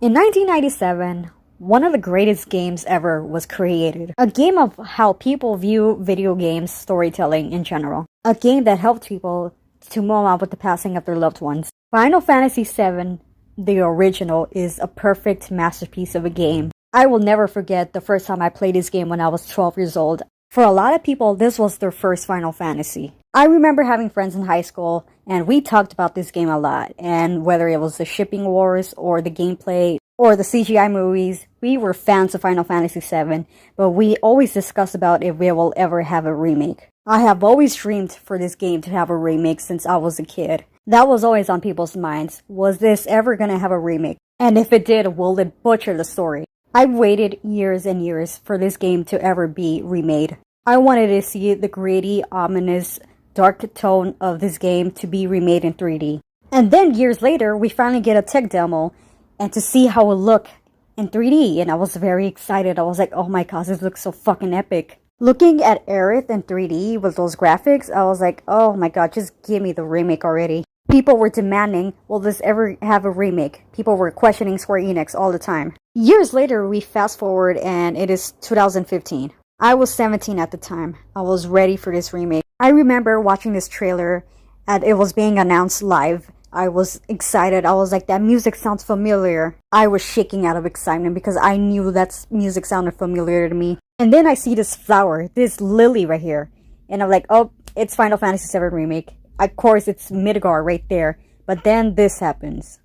In 1997, one of the greatest games ever was created. A game of how people view video games storytelling in general. A game that helped people to move on with the passing of their loved ones. Final Fantasy VII, the original, is a perfect masterpiece of a game. I will never forget the first time I played this game when I was 12 years old. For a lot of people, this was their first Final Fantasy. I remember having friends in high school, and we talked about this game a lot. And whether it was the shipping wars, or the gameplay, or the CGI movies, we were fans of Final Fantasy VII, but we always discussed about if we will ever have a remake. I have always dreamed for this game to have a remake since I was a kid. That was always on people's minds. Was this ever gonna have a remake? And if it did, will it butcher the story? I waited years and years for this game to ever be remade. I wanted to see the gritty, ominous, dark tone of this game to be remade in 3D. And then years later, we finally get a tech demo and to see how it looked in 3D. And I was very excited. I was like, oh my gosh, this looks so fucking epic. Looking at Aerith in 3D with those graphics, I was like, oh my god, just give me the remake already. People were demanding, will this ever have a remake? People were questioning Square Enix all the time. Years later, we fast forward and it is 2015. I was 17 at the time. I was ready for this remake. I remember watching this trailer and it was being announced live. I was excited. I was like, that music sounds familiar. I was shaking out of excitement because I knew that music sounded familiar to me. And then I see this flower, this lily right here. And I'm like, oh, it's Final Fantasy VII Remake. Of course, it's Midgar right there. But then this happens.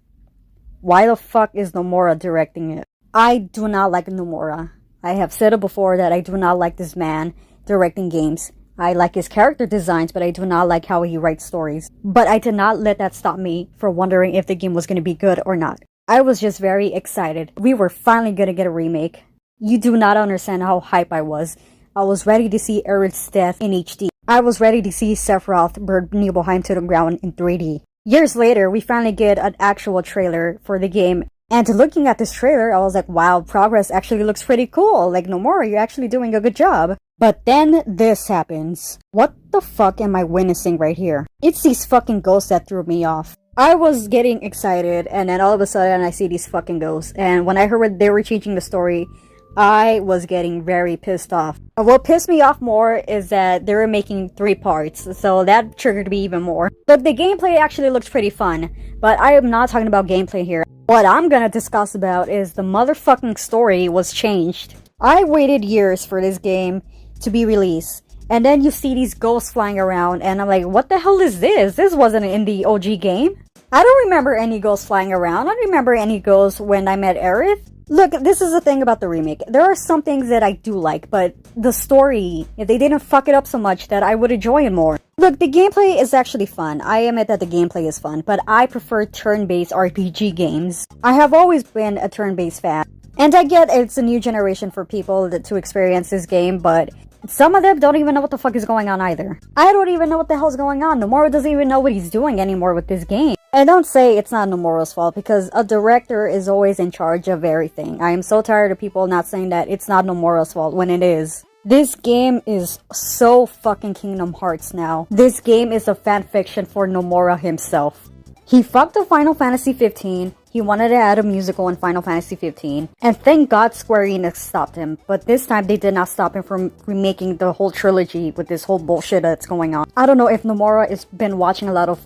Why the fuck is Nomura directing it? I do not like Nomura. I have said it before that I do not like this man directing games. I like his character designs, but I do not like how he writes stories. But I did not let that stop me from wondering if the game was going to be good or not. I was just very excited. We were finally going to get a remake. You do not understand how hype I was. I was ready to see Aerith's death in HD. I was ready to see Sephiroth burn Nibelheim to the ground in 3D. Years later, we finally get an actual trailer for the game. And looking at this trailer, I was like, wow, progress actually looks pretty cool. Like, Nomura, you're actually doing a good job. But then this happens. What the fuck am I witnessing right here? It's these fucking ghosts that threw me off. I was getting excited, and then all of a sudden I see these fucking ghosts. And when I heard they were changing the story, I was getting very pissed off. What pissed me off more is that they were making 3 parts, so that triggered me even more. But the gameplay actually looks pretty fun, but I am not talking about gameplay here. What I'm gonna discuss about is the motherfucking story was changed. I waited years for this game to be released, and then you see these ghosts flying around, and I'm like, what the hell is this? This wasn't in the OG game. I don't remember any ghosts flying around. I don't remember any ghosts when I met Aerith. Look, this is the thing about the remake. There are some things that I do like, but the story, if they didn't fuck it up so much, that I would enjoy it more. Look, the gameplay is actually fun. I admit that the gameplay is fun, but I prefer turn-based RPG games. I have always been a turn-based fan. And I get it's a new generation for people to experience this game, but some of them don't even know what the fuck is going on either. I don't even know what the hell's going on. Nomura doesn't even know what he's doing anymore with this game. And don't say it's not Nomura's fault, because a director is always in charge of everything. I am so tired of people not saying that it's not Nomura's fault when it is. This game is so fucking Kingdom Hearts now. This game is a fanfiction for Nomura himself. He fucked up Final Fantasy 15. He wanted to add a musical in Final Fantasy 15, and thank God Square Enix stopped him, but this time they did not stop him from remaking the whole trilogy with this whole bullshit that's going on. I don't know if Nomura has been watching a lot of,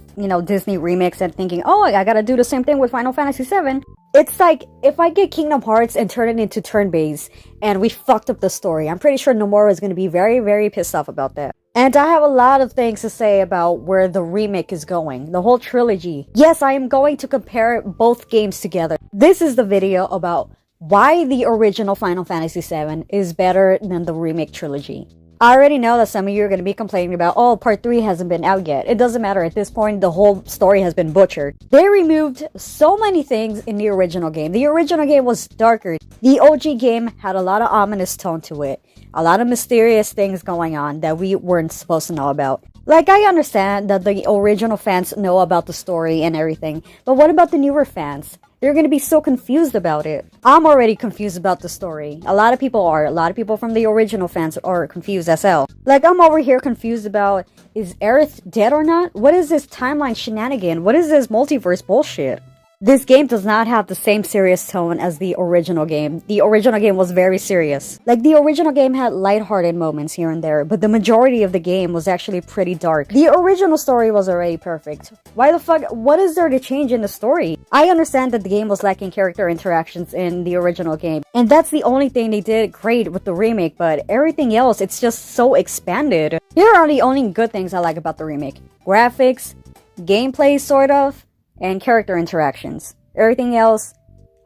Disney remakes and thinking, oh, I gotta do the same thing with Final Fantasy VII. It's like, if I get Kingdom Hearts and turn it into turn-based, and we fucked up the story, I'm pretty sure Nomura is gonna be very, very pissed off about that. And I have a lot of things to say about where the remake is going, the whole trilogy. Yes, I am going to compare both games together. This is the video about why the original Final Fantasy VII is better than the remake trilogy. I already know that some of you are going to be complaining about, oh, part 3 hasn't been out yet. It doesn't matter. At this point, the whole story has been butchered. They removed so many things in the original game. The original game was darker. The OG game had a lot of ominous tone to it. A lot of mysterious things going on that we weren't supposed to know about. Like, I understand that the original fans know about the story and everything, but what about the newer fans? They're gonna be so confused about it. I'm already confused about the story. A lot of people are. A lot of people from the original fans are confused as hell. Like, I'm over here confused about, is Aerith dead or not? What is this timeline shenanigan? What is this multiverse bullshit? This game does not have the same serious tone as the original game. The original game was very serious. Like, the original game had lighthearted moments here and there, but the majority of the game was actually pretty dark. The original story was already perfect. Why the fuck? What is there to change in the story? I understand that the game was lacking character interactions in the original game, and that's the only thing they did great with the remake, but everything else, it's just so expanded. Here are the only good things I like about the remake. Graphics, gameplay sort of, and character interactions. Everything else,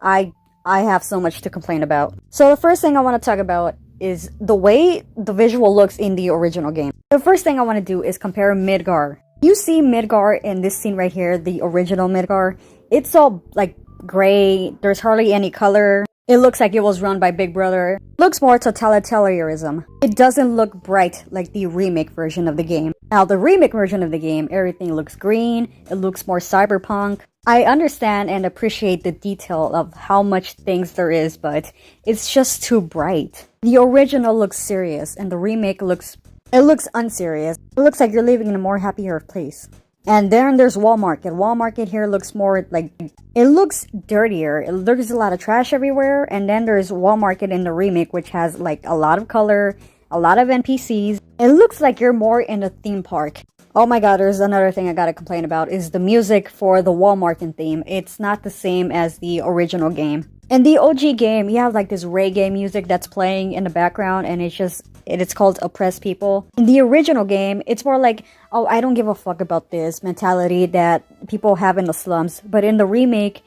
I have so much to complain about. So the first thing I want to talk about is the way the visual looks in the original game. The first thing I want to do is compare Midgar. You see Midgar in this scene right here, the original Midgar. It's all like gray, there's hardly any color. It looks like it was run by Big Brother. It looks more totalitarianism. It doesn't look bright like the remake version of the game. Now, the remake version of the game, everything looks green, it looks more cyberpunk. I understand and appreciate the detail of how much things there is, but it's just too bright. The original looks serious, and the remake looks unserious. It looks like you're living in a more happier place. And then there's Wall Market. Wall Market here looks more like, it looks dirtier. There's a lot of trash everywhere. And then there's Wall Market in the remake, which has like a lot of color, a lot of NPCs. It looks like you're more in a theme park. Oh my god, there's another thing I gotta complain about, is the music for the Wall Market theme. It's not the same as the original game. In the OG game, you have like this reggae music that's playing in the background, and it's called Oppressed People. In the original game, it's more like, oh, I don't give a fuck about this mentality that people have in the slums. But in the remake,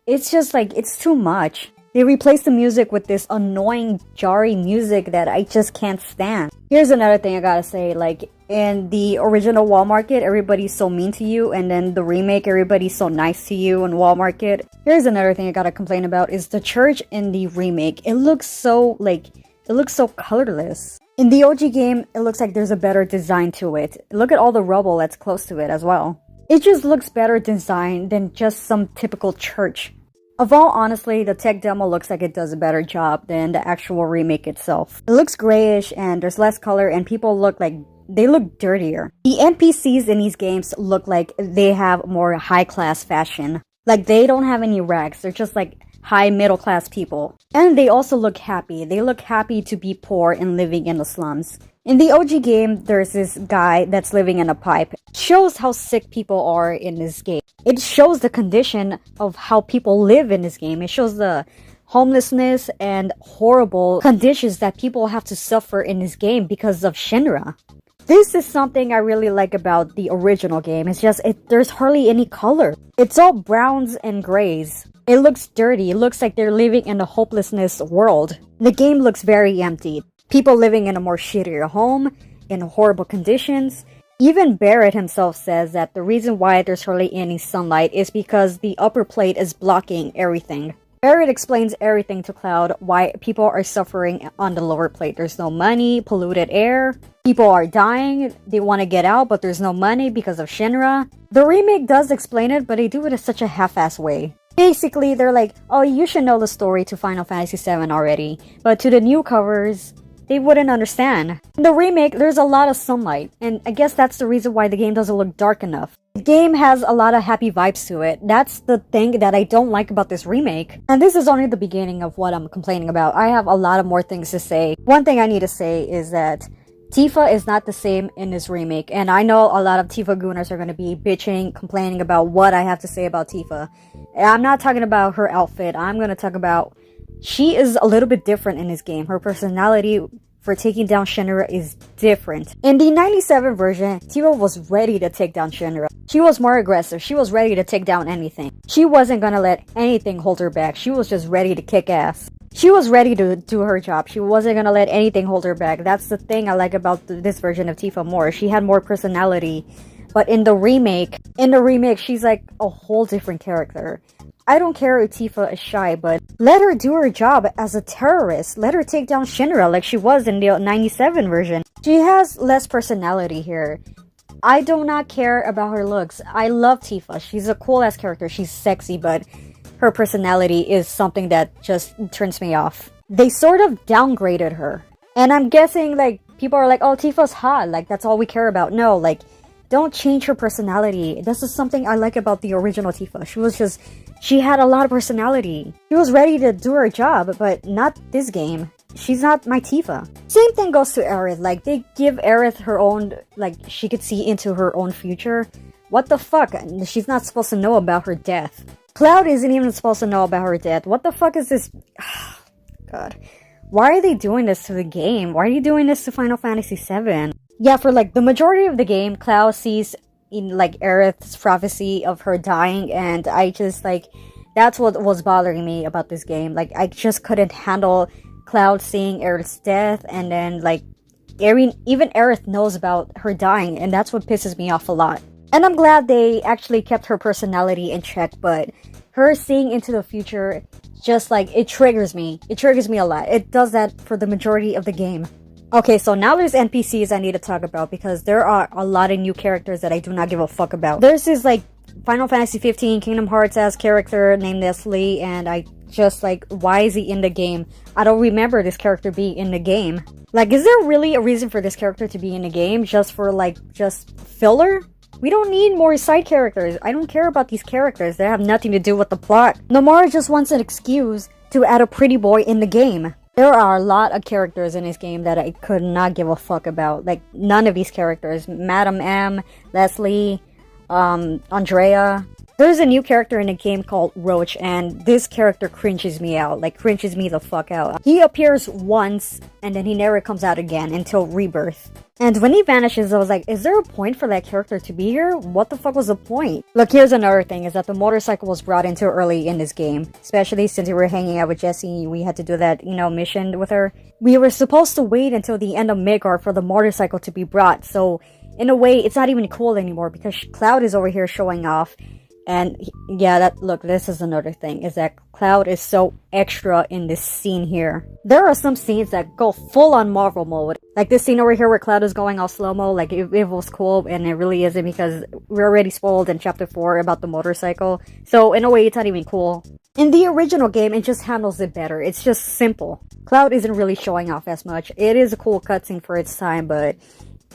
it's just like, it's too much. They replaced the music with this annoying, jarring music that I just can't stand. Here's another thing I gotta say, like, in the original Wall Market, everybody's so mean to you, and then the remake, everybody's so nice to you in Wall Market. Here's another thing I gotta complain about, is the church in the remake. It looks so colorless. In the OG game, it looks like there's a better design to it. Look at all the rubble that's close to it as well. It just looks better designed than just some typical church. Of all honestly, the tech demo looks like it does a better job than the actual remake itself. It looks grayish and there's less color, and people look like they look dirtier. The NPCs in these games look like they have more high-class fashion. Like, they don't have any rags, they're just like high middle-class people. And they also look happy. They look happy to be poor and living in the slums. In the OG game, there's this guy that's living in a pipe. It shows how sick people are in this game. It shows the condition of how people live in this game. It shows the homelessness and horrible conditions that people have to suffer in this game because of Shinra. This is something I really like about the original game. It's just, there's hardly any color. It's all browns and grays. It looks dirty. It looks like they're living in a hopelessness world. The game looks very empty. People living in a more shittier home, in horrible conditions. Even Barrett himself says that the reason why there's hardly any sunlight is because the upper plate is blocking everything. Aerith explains everything to Cloud, why people are suffering on the lower plate. There's no money, polluted air, people are dying, they want to get out but there's no money because of Shinra. The remake does explain it, but they do it in such a half-ass way. Basically, they're like, oh, you should know the story to Final Fantasy VII already, but to the newcomers, they wouldn't understand. In the remake, there's a lot of sunlight, and I guess that's the reason why the game doesn't look dark enough. The game has a lot of happy vibes to it. That's the thing that I don't like about this remake. And this is only the beginning of what I'm complaining about. I have a lot of more things to say. One thing I need to say is that Tifa is not the same in this remake, and I know a lot of Tifa gooners are going to be bitching, complaining about what I have to say about Tifa. I'm not talking about her outfit. I'm going to talk about, she is a little bit different in this game. Her personality for taking down Shinra is different. In the 97 version, Tifa was ready to take down Shinra. She was more aggressive. She was ready to take down anything. She wasn't gonna let anything hold her back. She was just ready to kick ass. She was ready to do her job. She wasn't gonna let anything hold her back. That's the thing I like about this version of Tifa more. She had more personality. But in the remake, she's like a whole different character. I don't care if Tifa is shy, but let her do her job as a terrorist. Let her take down Shinra like she was in the 97 version. She has less personality here. I do not care about her looks. I love Tifa. She's a cool-ass character. She's sexy, but her personality is something that just turns me off. They sort of downgraded her. And I'm guessing, like, people are like, oh, Tifa's hot. Like, that's all we care about. No, like, don't change her personality. This is something I like about the original Tifa. She had a lot of personality. She was ready to do her job, but not this game. She's not my Tifa. Same thing goes to Aerith. Like, they give Aerith her own, like, she could see into her own future. What the fuck? She's not supposed to know about her death. Cloud isn't even supposed to know about her death. What the fuck is this? God. Why are they doing this to the game? Why are you doing this to Final Fantasy VII? Yeah, for like the majority of the game, Cloud sees in like Aerith's prophecy of her dying, and I just like, that's what was bothering me about this game. Like, I just couldn't handle Cloud seeing Aerith's death, and then like even Aerith knows about her dying, and that's what pisses me off a lot. And I'm glad they actually kept her personality in check, but her seeing into the future, just like, it triggers me. It triggers me a lot. It does that for the majority of the game. Okay, so now there's NPCs I need to talk about, because there are a lot of new characters that I do not give a fuck about. There's this like Final Fantasy XV Kingdom Hearts-ass character named Nestle, and I just like, why is he in the game? I don't remember this character being in the game. Like, is there really a reason for this character to be in the game? Just for like, just filler? We don't need more side characters. I don't care about these characters. They have nothing to do with the plot. Nomura just wants an excuse to add a pretty boy in the game. There are a lot of characters in this game that I could not give a fuck about. Like, none of these characters. Madam M, Leslie, Andrea. There's a new character in the game called Roach, and this character cringes me out. Like, cringes me the fuck out. He appears once, and then he never comes out again until Rebirth. And when he vanishes, I was like, is there a point for that character to be here? What the fuck was the point? Look, here's another thing, is that the motorcycle was brought in too early in this game. Especially since we were hanging out with Jessie, we had to do that, you know, mission with her. We were supposed to wait until the end of Midgard for the motorcycle to be brought, so in a way, it's not even cool anymore, because Cloud is over here showing off. And yeah, look, this is another thing, is that Cloud is so extra in this scene here. There are some scenes that go full on Marvel mode. Like this scene over here where Cloud is going all slow-mo, like it was cool, and it really isn't, because we're already spoiled in chapter 4 about the motorcycle. So in a way, it's not even cool. In the original game, it just handles it better. It's just simple. Cloud isn't really showing off as much. It is a cool cutscene for its time, but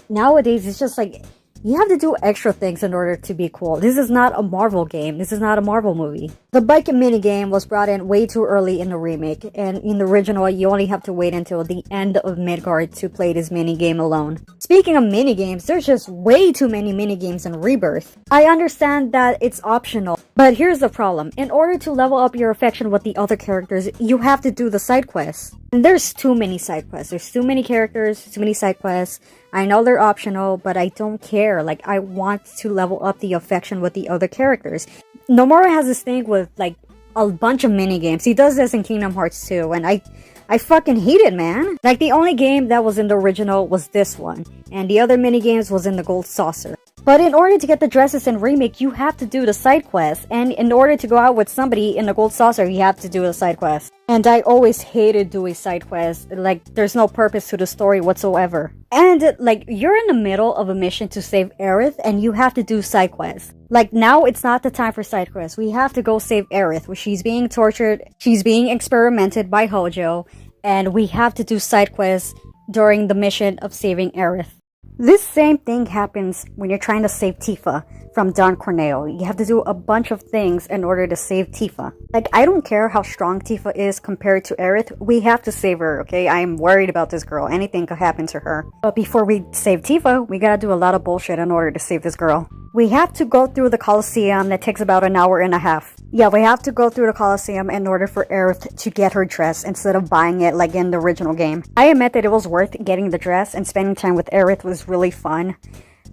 nowadays it's just like, you have to do extra things in order to be cool. This is not a Marvel game. This is not a Marvel movie. The bike minigame was brought in way too early in the remake, and in the original, you only have to wait until the end of Midgard to play this minigame alone. Speaking of minigames, there's just way too many minigames in Rebirth. I understand that it's optional, but here's the problem. In order to level up your affection with the other characters, you have to do the side quests. And there's too many side quests. There's too many characters, too many side quests. I know they're optional, but I don't care. Like, I want to level up the affection with the other characters. Nomura has this thing with, like, a bunch of minigames. He does this in Kingdom Hearts 2, and I fucking hate it, man. Like, the only game that was in the original was this one, and the other minigames was in the Gold Saucer. But in order to get the dresses in Remake, you have to do the side quest, and in order to go out with somebody in the Gold Saucer, you have to do the side quest. And I always hated doing side quests. Like, there's no purpose to the story whatsoever. And, like, you're in the middle of a mission to save Aerith, and you have to do side quests. Like, now it's not the time for side quests. We have to go save Aerith, where she's being tortured, she's being experimented by Hojo, and we have to do side quests during the mission of saving Aerith. This same thing happens when you're trying to save Tifa from Don Corneo. You have to do a bunch of things in order to save Tifa. Like, I don't care how strong Tifa is compared to Aerith. We have to save her, okay? I am worried about this girl. Anything could happen to her. But before we save Tifa, we gotta do a lot of bullshit in order to save this girl. We have to go through the Colosseum that takes about an hour and a half. Yeah, we have to go through the Colosseum in order for Aerith to get her dress instead of buying it like in the original game. I admit that it was worth getting the dress, and spending time with Aerith was really fun.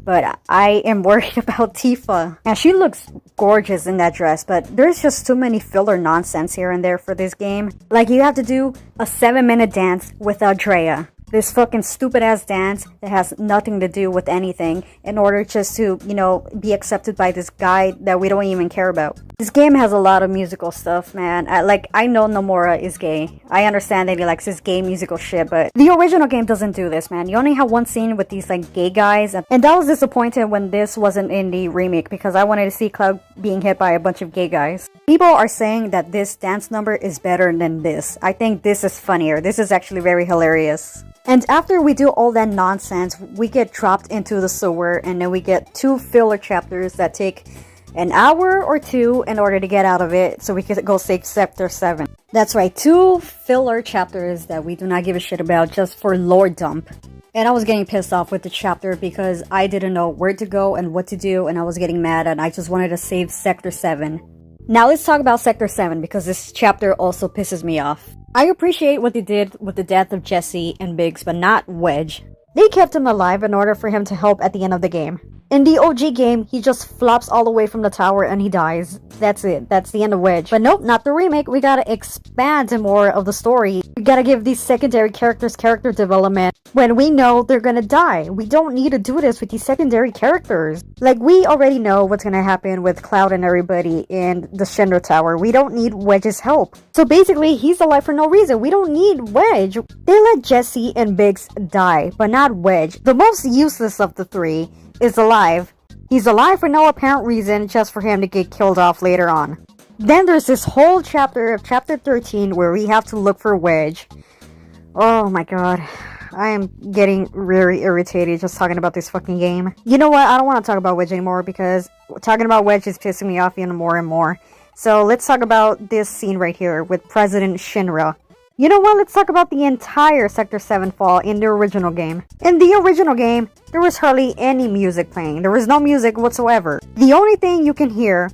But I am worried about Tifa. And she looks gorgeous in that dress, but there's just too many filler nonsense here and there for this game. Like, you have to do a 7-minute dance with Andrea. This fucking stupid ass dance that has nothing to do with anything in order just to, you know, be accepted by this guy that we don't even care about. This game has a lot of musical stuff, man. I know Nomura is gay. I understand that he likes his gay musical shit, but the original game doesn't do this, man. You only have one scene with these, like, gay guys, and that was disappointing when this wasn't in the remake, because I wanted to see Cloud being hit by a bunch of gay guys. People are saying that this dance number is better than this. I think this is funnier. This is actually very hilarious. And after we do all that nonsense, we get dropped into the sewer, and then we get 2 filler chapters that take an hour or 2 in order to get out of it, so we can go save Sector 7. That's right, 2 filler chapters that we do not give a shit about just for lore dump. And I was getting pissed off with the chapter because I didn't know where to go and what to do, and I was getting mad, and I just wanted to save Sector 7. Now let's talk about Sector 7 because this chapter also pisses me off. I appreciate what they did with the death of Jesse and Biggs, but not Wedge. They kept him alive in order for him to help at the end of the game. In the OG game, he just flops all the way from the tower and he dies. That's it. That's the end of Wedge. But nope, not the remake. We gotta expand more of the story. We gotta give these secondary characters character development when we know they're gonna die. We don't need to do this with these secondary characters. Like, we already know what's gonna happen with Cloud and everybody in the Shinra Tower. We don't need Wedge's help. So basically, he's alive for no reason. We don't need Wedge. They let Jesse and Biggs die, but not Wedge. The most useless of the 3 is alive. He's alive for no apparent reason, just for him to get killed off later on. Then there's this whole chapter of chapter 13 where we have to look for Wedge. Oh my god. I am getting very irritated just talking about this fucking game. You know what? I don't want to talk about Wedge anymore because talking about Wedge is pissing me off even more and more. So let's talk about this scene right here with President Shinra. You know what? Let's talk about the entire Sector 7 fall in the original game. In the original game, there was hardly any music playing. There was no music whatsoever. The only thing you can hear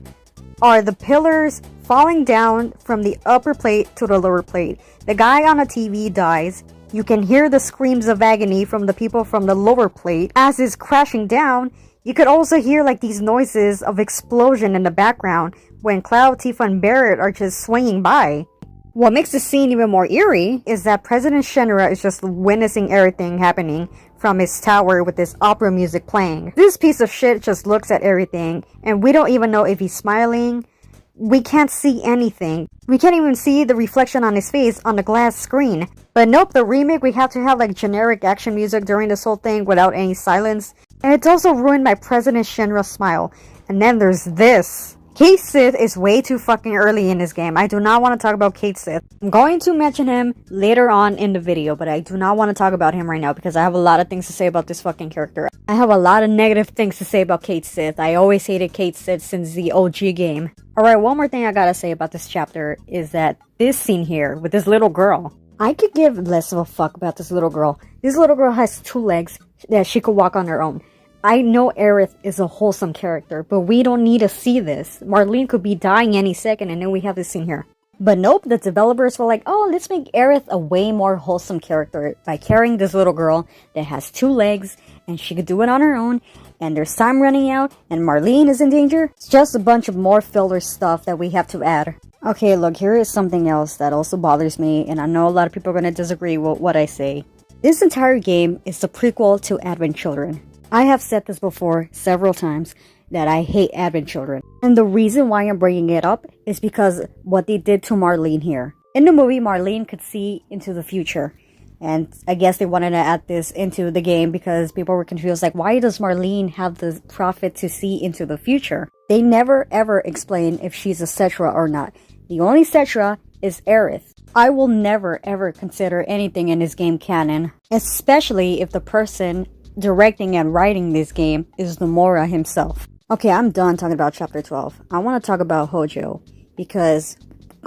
are the pillars falling down from the upper plate to the lower plate. The guy on the TV dies. You can hear the screams of agony from the people from the lower plate. As it's crashing down, you could also hear like these noises of explosion in the background when Cloud, Tifa, and Barret are just swinging by. What makes the scene even more eerie is that President Shinra is just witnessing everything happening from his tower with this opera music playing. This piece of shit just looks at everything, and we don't even know if he's smiling. We can't see anything. We can't even see the reflection on his face on the glass screen. But nope, the remake, we have to have like generic action music during this whole thing without any silence. And it's also ruined by President Shinra's smile. And then there's this. Cait Sith is way too fucking early in this game. I do not want to talk about Cait Sith. I'm going to mention him later on in the video, but I do not want to talk about him right now because I have a lot of things to say about this fucking character. I have a lot of negative things to say about Cait Sith. I always hated Cait Sith since the OG game. Alright, one more thing I gotta say about this chapter is that this scene here with this little girl. I could give less of a fuck about this little girl. This little girl has 2 legs that she could walk on her own. I know Aerith is a wholesome character, but we don't need to see this. Marlene could be dying any second and then we have this scene here. But nope, the developers were like, oh, let's make Aerith a way more wholesome character by carrying this little girl that has 2 legs and she could do it on her own and there's time running out and Marlene is in danger. It's just a bunch of more filler stuff that we have to add. Okay, look, here is something else that also bothers me, and I know a lot of people are going to disagree with what I say. This entire game is the prequel to Advent Children. I have said this before several times that I hate Advent Children. And the reason why I'm bringing it up is because what they did to Marlene here. In the movie, Marlene could see into the future. And I guess they wanted to add this into the game because people were confused. Like, why does Marlene have the prophet to see into the future? They never ever explain if she's a Cetra or not. The only Cetra is Aerith. I will never ever consider anything in this game canon. Especially if the person directing and writing this game is Nomura himself. Okay, I'm done talking about chapter 12. I want to talk about Hojo because,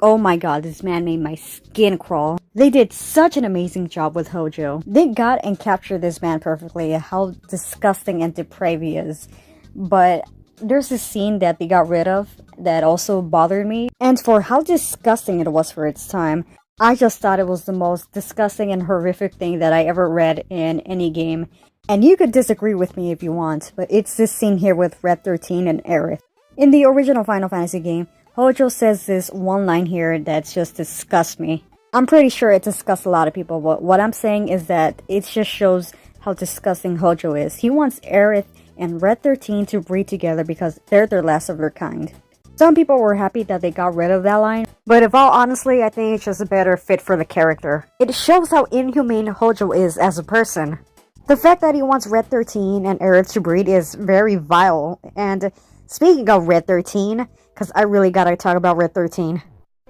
oh my god, this man made my skin crawl. They did such an amazing job with Hojo. They got and captured this man perfectly, how disgusting and depraved he is. But there's this scene that they got rid of that also bothered me. And for how disgusting it was for its time, I just thought it was the most disgusting and horrific thing that I ever read in any game. And you could disagree with me if you want, but it's this scene here with Red 13 and Aerith. In the original Final Fantasy game, Hojo says this one line here that just disgusts me. I'm pretty sure it disgusts a lot of people, but what I'm saying is that it just shows how disgusting Hojo is. He wants Aerith and Red 13 to breed together because they're the last of their kind. Some people were happy that they got rid of that line, but if all honestly, I think it's just a better fit for the character. It shows how inhumane Hojo is as a person. The fact that he wants Red 13 and Aerith to breed is very vile. And speaking of Red 13, because I really gotta talk about Red 13.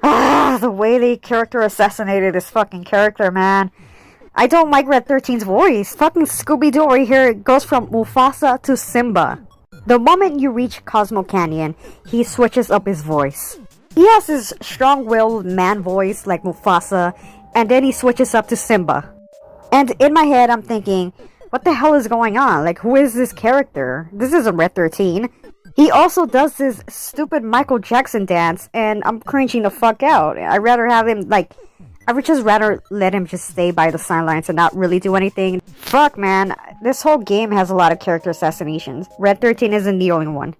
The way the character assassinated this fucking character, man. I don't like Red 13's voice. Fucking Scooby-Doo right here goes from Mufasa to Simba. The moment you reach Cosmo Canyon, he switches up his voice. He has his strong-willed man voice like Mufasa, and then he switches up to Simba. And in my head, I'm thinking, what the hell is going on? Like, who is this character? This isn't Red 13. He also does this stupid Michael Jackson dance, and I'm cringing the fuck out. I would just rather let him just stay by the sidelines and not really do anything. Fuck, man. This whole game has a lot of character assassinations. Red 13 isn't the only one.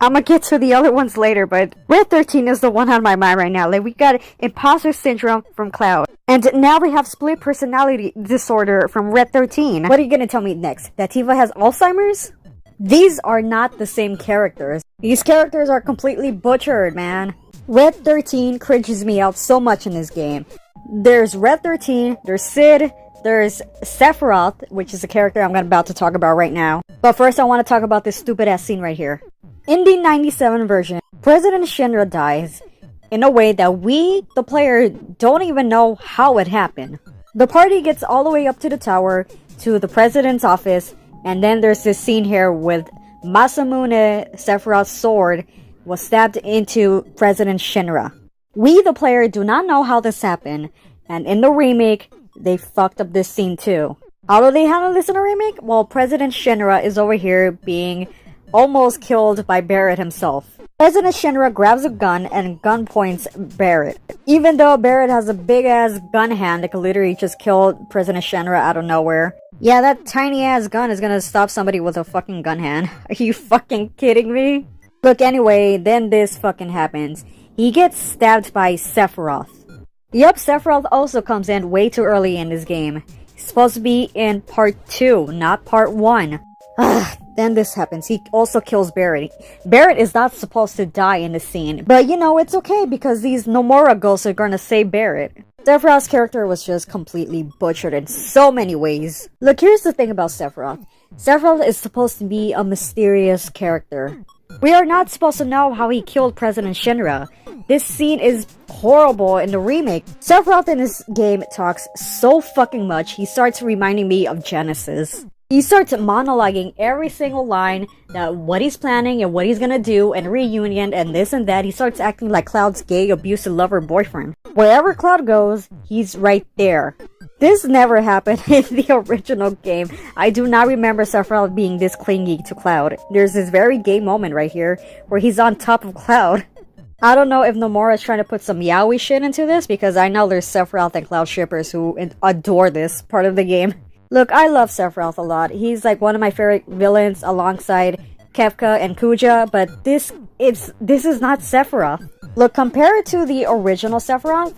I'm gonna get to the other ones later, but Red 13 is the one on my mind right now. Like, we got imposter syndrome from Cloud. And now we have split personality disorder from Red 13. What are you gonna tell me next? That Tifa has Alzheimer's? These are not the same characters. These characters are completely butchered, man. Red 13 cringes me out so much in this game. There's Red 13, there's Cid, there's Sephiroth, which is a character I'm about to talk about right now. But first I want to talk about this stupid ass scene right here. In the 97 version, President Shinra dies in a way that we, the player, don't even know how it happened. The party gets all the way up to the tower, to the president's office, and then there's this scene here with Masamune, Sephiroth's sword, was stabbed into President Shinra. We, the player, do not know how this happened, and in the remake, they fucked up this scene too. How do they handle this in a remake? Well, President Shinra is over here being almost killed by Barrett himself. President Shinra grabs a gun and gun points Barrett. Even though Barrett has a big ass gun hand that could literally just kill President Shinra out of nowhere. Yeah, that tiny ass gun is gonna stop somebody with a fucking gun hand. Are you fucking kidding me? Look, anyway, then this fucking happens. He gets stabbed by Sephiroth. Yup, Sephiroth also comes in way too early in this game. He's supposed to be in part 2, not part 1. Then this happens. He also kills Barrett. Barrett is not supposed to die in the scene. But you know, it's okay because these Nomura ghosts are gonna save Barrett. Sephiroth's character was just completely butchered in so many ways. Look, here's the thing about Sephiroth. Sephiroth is supposed to be a mysterious character. We are not supposed to know how he killed President Shinra. This scene is horrible in the remake. Sephiroth in this game talks so fucking much, he starts reminding me of Genesis. He starts monologuing every single line, that what he's planning and what he's gonna do, and reunion and this and that. He starts acting like Cloud's gay, abusive lover boyfriend. Wherever Cloud goes, he's right there. This never happened in the original game. I do not remember Sephiroth being this clingy to Cloud. There's this very gay moment right here, where he's on top of Cloud. I don't know if Nomura is trying to put some yaoi shit into this, because I know there's Sephiroth and Cloud shippers who adore this part of the game. Look, I love Sephiroth a lot. He's like one of my favorite villains alongside Kefka and Kuja, but this is not Sephiroth. Look, compared to the original Sephiroth,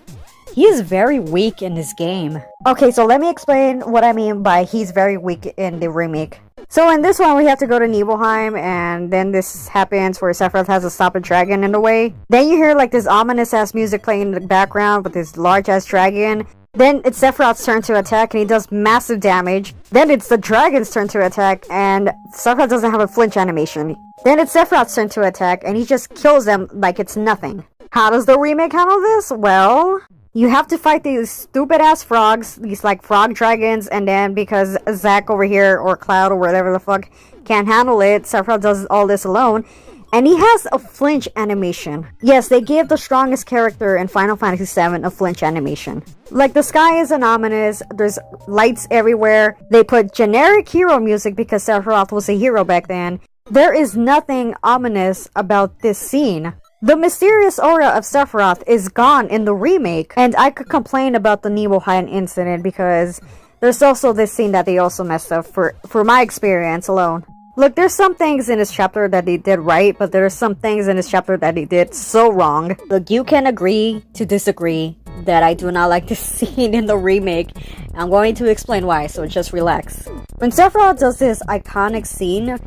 he is very weak in this game. Okay, so let me explain what I mean by he's very weak in the remake. So in this one, we have to go to Nibelheim, and then this happens where Sephiroth has to stop a dragon in the way. Then you hear like this ominous-ass music playing in the background with this large-ass dragon. Then it's Sephiroth's turn to attack, and he does massive damage. Then it's the dragon's turn to attack, and Sephiroth doesn't have a flinch animation. Then it's Sephiroth's turn to attack, and he just kills them like it's nothing. How does the remake handle this? Well, you have to fight these stupid-ass frogs, these like frog dragons, and then because Zack over here, or Cloud, or whatever the fuck, can't handle it, Sephiroth does all this alone. And he has a flinch animation. Yes, they gave the strongest character in Final Fantasy VII a flinch animation. Like, the sky is ominous, there's lights everywhere. They put generic hero music because Sephiroth was a hero back then. There is nothing ominous about this scene. The mysterious aura of Sephiroth is gone in the remake. And I could complain about the Nibelheim incident because there's also this scene that they also messed up for my experience alone. Look, there's some things in this chapter that they did right, but there's some things in this chapter that they did so wrong. Look, you can agree to disagree that I do not like this scene in the remake. I'm going to explain why, so just relax. When Sephiroth does this iconic scene,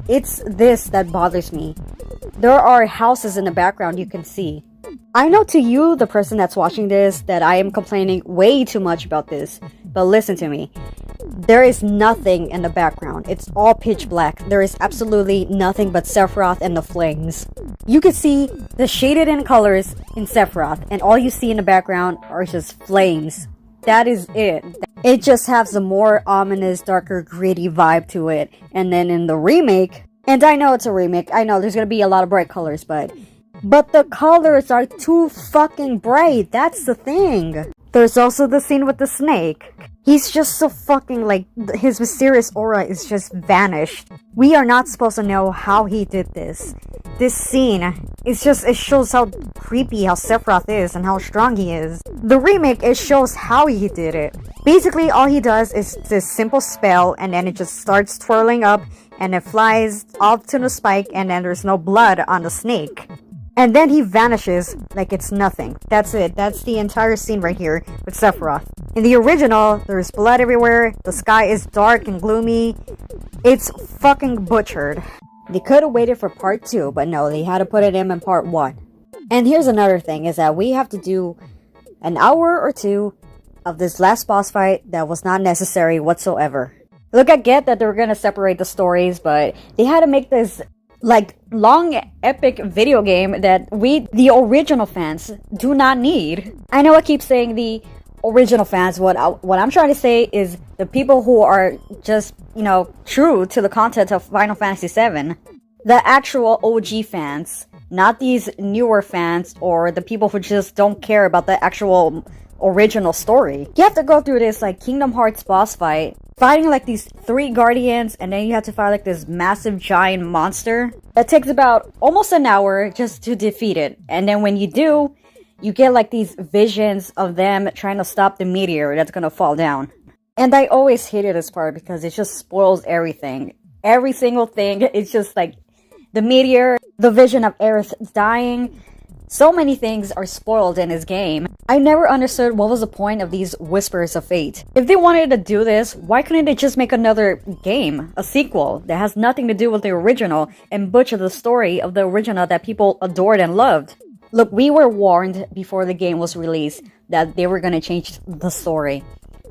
it's this that bothers me. There are houses in the background you can see. I know to you, the person that's watching this, that I am complaining way too much about this, but listen to me. There is nothing in the background. It's all pitch black. There is absolutely nothing but Sephiroth and the flames. You can see the shaded in colors in Sephiroth, and all you see in the background are just flames. that is it. It just has a more ominous, darker, gritty vibe to it. And then in the remake, and I know it's a remake, I know there's gonna be a lot of bright colors, but the colors are too fucking bright, that's the thing. There's also the scene with the snake. He's just so fucking, like, his mysterious aura is just vanished. We are not supposed to know how he did this. This scene, it shows how creepy how Sephiroth is and how strong he is. The remake, it shows how he did it. Basically, all he does is this simple spell, and then it just starts twirling up, and it flies off to the spike, and then there's no blood on the snake. And then he vanishes like it's nothing. That's it. That's the entire scene right here with Sephiroth. In the original, there's blood everywhere, the sky is dark and gloomy. It's fucking butchered. They could have waited for part 2, but no, they had to put it in part 1. And here's another thing, is that we have to do an hour or 2 of this last boss fight that was not necessary whatsoever. Look, I get that they were gonna separate the stories, but they had to make this like long epic video game that we, the original fans, do not need. I know I keep saying the original fans. What I'm trying to say is the people who are just, you know, true to the content of Final Fantasy VII. The actual OG fans, not these newer fans or the people who just don't care about the actual original story. You have to go through this like Kingdom Hearts boss fight, fighting like these 3 guardians, and then you have to fight like this massive giant monster. It takes about almost an hour just to defeat it. And then when you do, you get like these visions of them trying to stop the meteor that's gonna fall down. And I always hated this part because it just spoils everything. Every single thing. It's just like the meteor, the vision of Aerith dying. So many things are spoiled in this game. I never understood what was the point of these Whispers of Fate. If they wanted to do this, why couldn't they just make another game, a sequel, that has nothing to do with the original and butcher the story of the original that people adored and loved? Look, we were warned before the game was released that they were gonna change the story.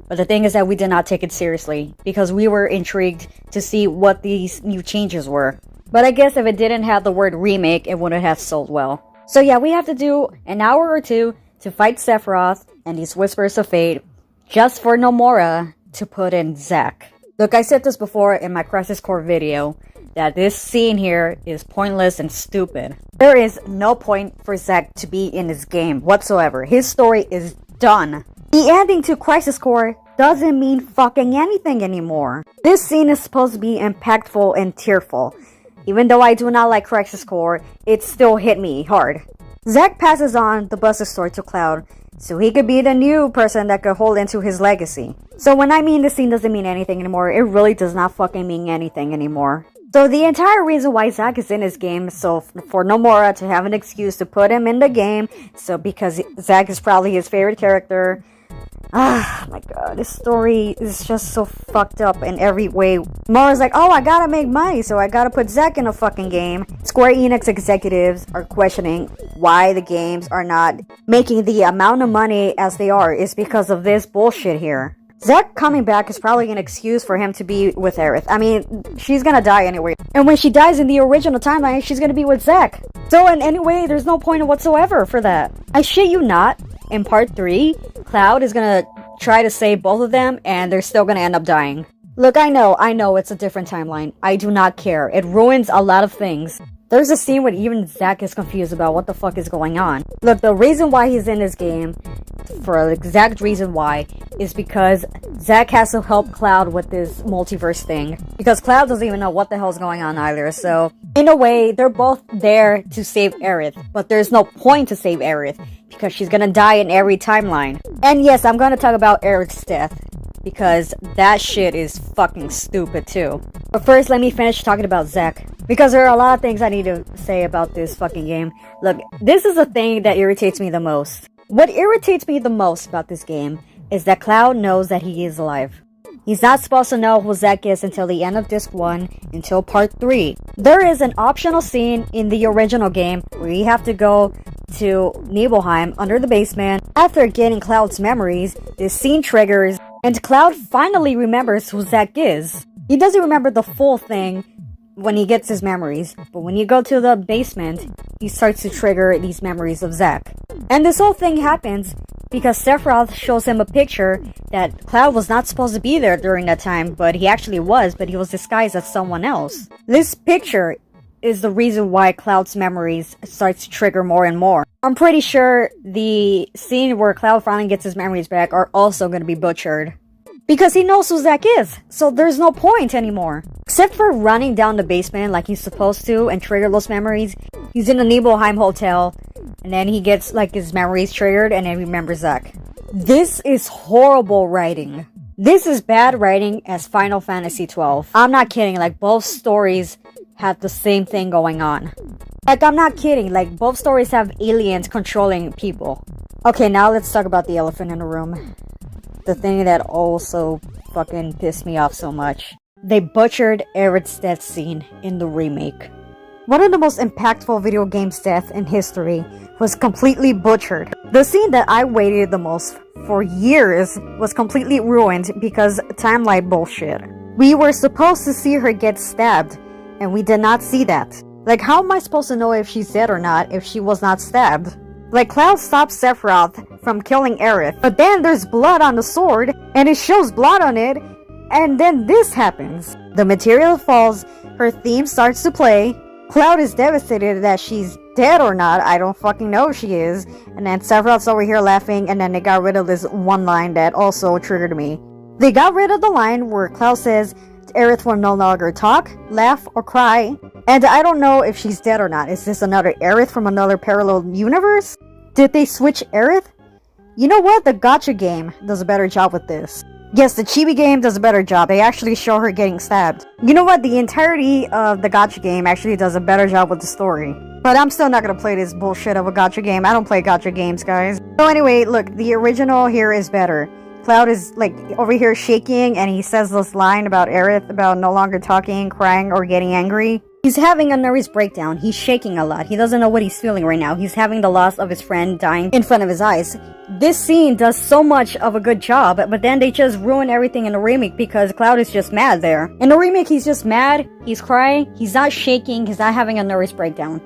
But the thing is that we did not take it seriously because we were intrigued to see what these new changes were. But I guess if it didn't have the word remake, it wouldn't have sold well. So yeah, we have to do an hour or 2 to fight Sephiroth and these Whispers of Fate just for Nomura to put in Zack. Look, I said this before in my Crisis Core video, that this scene here is pointless and stupid. There is no point for Zack to be in this game whatsoever. His story is done. The ending to Crisis Core doesn't mean fucking anything anymore. This scene is supposed to be impactful and tearful. Even though I do not like Crisis Core, it still hit me hard. Zack passes on the Buster Sword to Cloud, so he could be the new person that could hold into his legacy. So when I mean this scene doesn't mean anything anymore, it really does not fucking mean anything anymore. So the entire reason why Zack is in this game, so for Nomura to have an excuse to put him in the game, so because Zack is probably his favorite character. Ah, my god, this story is just so fucked up in every way. Nomura's like, oh, I gotta make money, so I gotta put Zack in a fucking game. Square Enix executives are questioning why the games are not making the amount of money as they are. It's because of this bullshit here. Zack coming back is probably an excuse for him to be with Aerith. I mean, she's gonna die anyway. And when she dies in the original timeline, she's gonna be with Zack. So in any way, there's no point whatsoever for that. I shit you not, in part 3, Cloud is gonna try to save both of them, and they're still gonna end up dying. Look, I know it's a different timeline. I do not care. It ruins a lot of things. There's a scene where even Zack is confused about what the fuck is going on. Look, the reason why he's in this game, for the exact reason why, is because Zack has to help Cloud with this multiverse thing. Because Cloud doesn't even know what the hell's going on either, so in a way, they're both there to save Aerith. But there's no point to save Aerith, because she's gonna die in every timeline. And yes, I'm gonna talk about Aerith's death, because that shit is fucking stupid too. But first, let me finish talking about Zack, because there are a lot of things I need to say about this fucking game. Look, this is the thing that irritates me the most. What irritates me the most about this game is that Cloud knows that he is alive. He's not supposed to know who Zack is until the end of Disc 1, until Part 3. There is an optional scene in the original game where you have to go to Nibelheim under the basement. After getting Cloud's memories, this scene triggers, and Cloud finally remembers who Zack is. He doesn't remember the full thing, when he gets his memories. But when you go to the basement, he starts to trigger these memories of Zack. And this whole thing happens because Sephiroth shows him a picture that Cloud was not supposed to be there during that time, but he actually was, but he was disguised as someone else. This picture is the reason why Cloud's memories starts to trigger more and more. I'm pretty sure the scene where Cloud finally gets his memories back are also going to be butchered. Because he knows who Zack is, so there's no point anymore. Except for running down the basement like he's supposed to and trigger those memories, he's in the Nibelheim hotel, and then he gets like his memories triggered and then remembers Zack. This is horrible writing. This is bad writing as Final Fantasy XII. I'm not kidding, like both stories have the same thing going on. Like, I'm not kidding, like both stories have aliens controlling people. Okay, now let's talk about the elephant in the room. The thing that also fucking pissed me off so much. They butchered Aerith's death scene in the remake. One of the most impactful video game's death in history was completely butchered. The scene that I waited the most for years was completely ruined because timeline bullshit. We were supposed to see her get stabbed, and we did not see that. Like, how am I supposed to know if she's dead or not if she was not stabbed? Like, Cloud stops Sephiroth from killing Aerith, but then there's blood on the sword, and it shows blood on it, and then this happens. The material falls, her theme starts to play, Cloud is devastated that she's dead or not, I don't fucking know if she is, and then Sephiroth's over here laughing, and then they got rid of this one line that also triggered me. They got rid of the line where Cloud says Aerith will no longer talk, laugh, or cry, and I don't know if she's dead or not. Is this another Aerith from another parallel universe? Did they switch Aerith? You know what? The gacha game does a better job with this. Yes, the chibi game does a better job. They actually show her getting stabbed. You know what? The entirety of the gacha game actually does a better job with the story. But I'm still not gonna play this bullshit of a gacha game. I don't play gacha games, guys. So anyway, look, the original here is better. Cloud is like over here shaking and he says this line about Aerith about no longer talking, crying, or getting angry. He's having a nervous breakdown. He's shaking a lot. He doesn't know what he's feeling right now. He's having the loss of his friend dying in front of his eyes. This scene does so much of a good job, but then they just ruin everything in the remake because Cloud is just mad there. In the remake, he's just mad, he's crying, he's not shaking, he's not having a nervous breakdown.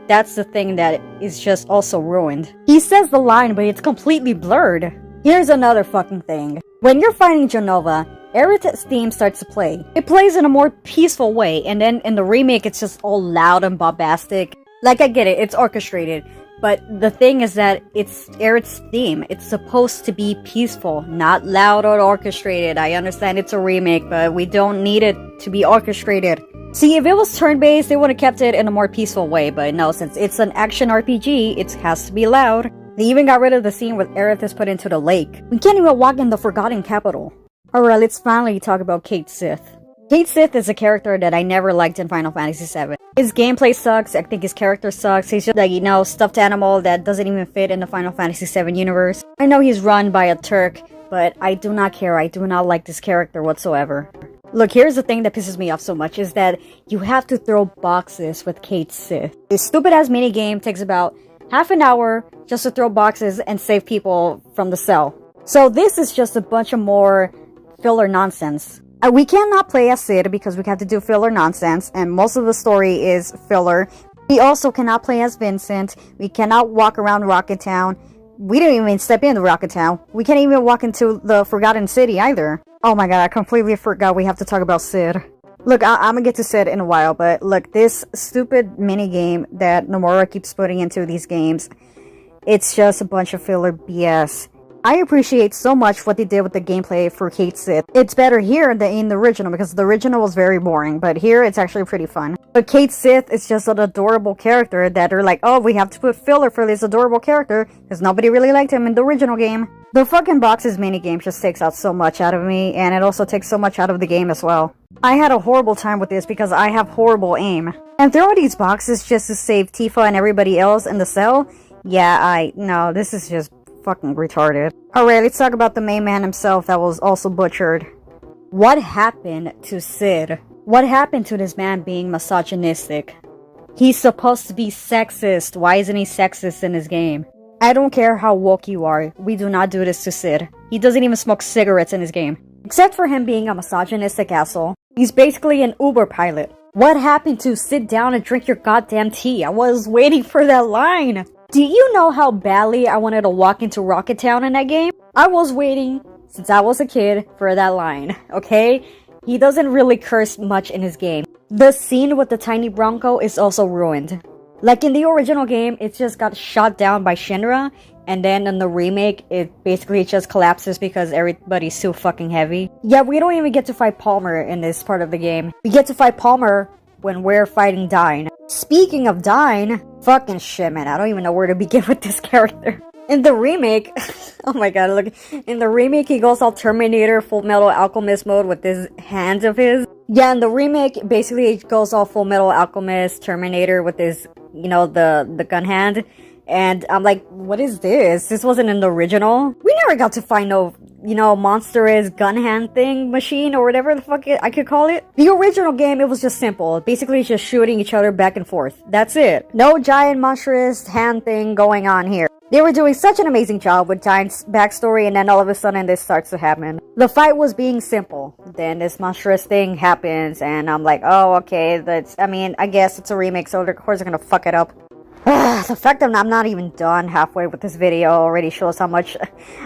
That's the thing that is just also ruined. He says the line, but it's completely blurred. Here's another fucking thing. When you're fighting Genova, Aerith's theme starts to play. It plays in a more peaceful way, and then in the remake it's just all loud and bombastic. Like, I get it, it's orchestrated, but the thing is that it's Aerith's theme. It's supposed to be peaceful, not loud or orchestrated. I understand it's a remake, but we don't need it to be orchestrated. See, if it was turn-based, they would have kept it in a more peaceful way, but no, since it's an action RPG, it has to be loud. They even got rid of the scene where Aerith is put into the lake. We can't even walk in the Forgotten Capital. Alright, let's finally talk about Cait Sith. Cait Sith is a character that I never liked in Final Fantasy VII. His gameplay sucks, I think his character sucks, he's just like, you know, stuffed animal that doesn't even fit in the Final Fantasy VII universe. I know he's run by a Turk, but I do not care, I do not like this character whatsoever. Look, here's the thing that pisses me off so much, is that you have to throw boxes with Cait Sith. This stupid-ass minigame takes about half an hour just to throw boxes and save people from the cell. So this is just a bunch of more filler nonsense. We cannot play as Cid because we have to do filler nonsense, and most of the story is filler. We also cannot play as Vincent. We cannot walk around Rocket Town. We didn't even step into Rocket Town. We can't even walk into the Forgotten City either. Oh my god, I completely forgot we have to talk about Cid. Look, I'm gonna get to Cid in a while, but look, this stupid minigame that Nomura keeps putting into these games, it's just a bunch of filler BS. I appreciate so much what they did with the gameplay for Cait Sith. It's better here than in the original, because the original was very boring, but here it's actually pretty fun. But Cait Sith is just an adorable character that are like, oh, we have to put filler for this adorable character, because nobody really liked him in the original game. The fucking boxes minigame just takes out so much out of me, and it also takes so much out of the game as well. I had a horrible time with this because I have horrible aim. And throwing these boxes just to save Tifa and everybody else in the cell? Yeah, no, this is just fucking retarded. Alright, let's talk about the main man himself that was also butchered. What happened to Cid? What happened to this man being misogynistic? He's supposed to be sexist. Why isn't he sexist in this game? I don't care how woke you are, we do not do this to Cid. He doesn't even smoke cigarettes in his game. Except for him being a misogynistic asshole. He's basically an Uber pilot. What happened to sit down and drink your goddamn tea? I was waiting for that line. Do you know how badly I wanted to walk into Rocket Town in that game? I was waiting since I was a kid for that line, okay? He doesn't really curse much in his game. The scene with the tiny Bronco is also ruined. Like in the original game, it just got shot down by Shinra, and then in the remake, it basically just collapses because everybody's too fucking heavy. Yeah, we don't even get to fight Palmer in this part of the game. We get to fight Palmer when we're fighting Dyne. Speaking of Dyne, fucking shit, man, I don't even know where to begin with this character. In the remake, oh my god, look, in the remake, he goes all Terminator, Full Metal Alchemist mode with his hands of his. Yeah, in the remake, basically, it goes all Full Metal Alchemist, Terminator with his, you know, the gun hand. And I'm like, what is this? This wasn't in the original. We never got to find no, you know, monstrous gun hand thing machine or whatever the fuck I could call it. The original game, it was just simple. Basically, just shooting each other back and forth. That's it. No giant monstrous hand thing going on here. They were doing such an amazing job with Dyne's backstory, and then all of a sudden this starts to happen. The fight was being simple. Then this monstrous thing happens, and I'm like, oh, okay, I guess it's a remake, so of course they're gonna fuck it up. The fact that I'm not even done halfway with this video already shows how much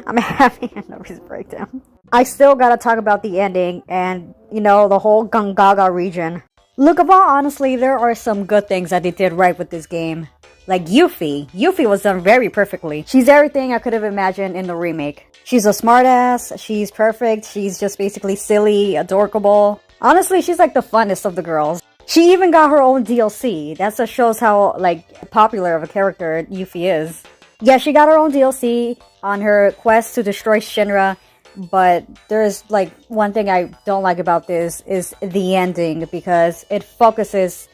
I'm having a nervous breakdown. I still gotta talk about the ending and, you know, the whole Gongaga region. Look, about honestly, there are some good things that they did right with this game. Like Yuffie. Yuffie was done very perfectly. She's everything I could have imagined in the remake. She's a smartass, she's perfect, she's just basically silly, adorable. Honestly, she's like the funnest of the girls. She even got her own DLC. That just shows how, like, popular of a character Yuffie is. Yeah, she got her own DLC on her quest to destroy Shinra, but there's, like, one thing I don't like about this is the ending, because it focuses...